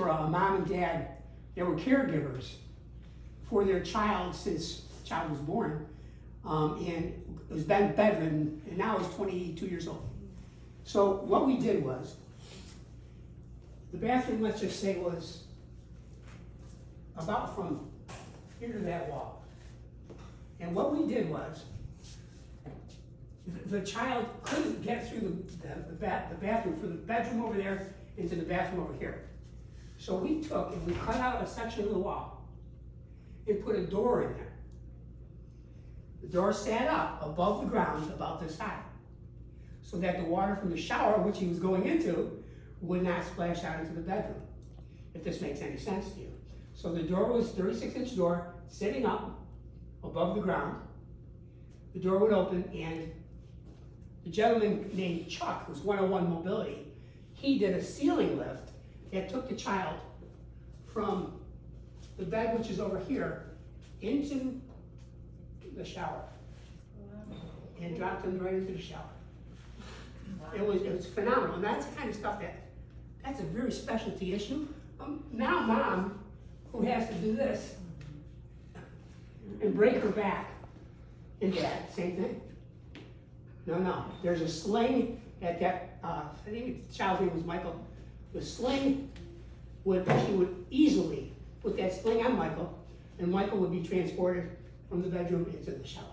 were a mom and dad that were caregivers for their child since the child was born, and it was bedridden, and now he's 22 years old. So what we did was, the bathroom, let's just say, was about from here to that wall. And what we did was, the child couldn't get through the bathroom from the bedroom over there into the bathroom over here. So we took and we cut out a section of the wall and put a door in there. The door sat up above the ground about this high, so that the water from the shower, which he was going into, would not splash out into the bedroom, if this makes any sense to you. So the door was 36-inch door, sitting up above the ground. The door would open, and the gentleman named Chuck, who's 101 Mobility, he did a ceiling lift that took the child from the bed, which is over here, into the shower, and dropped him right into the shower. It was phenomenal, and that's the kind of stuff that's a very specialty issue. Now mom, who has to do this and break her back, and dad, same thing. No, there's a sling at that, I think the child's name was Michael. The sling she would easily put that sling on Michael, and Michael would be transported from the bedroom into the shower.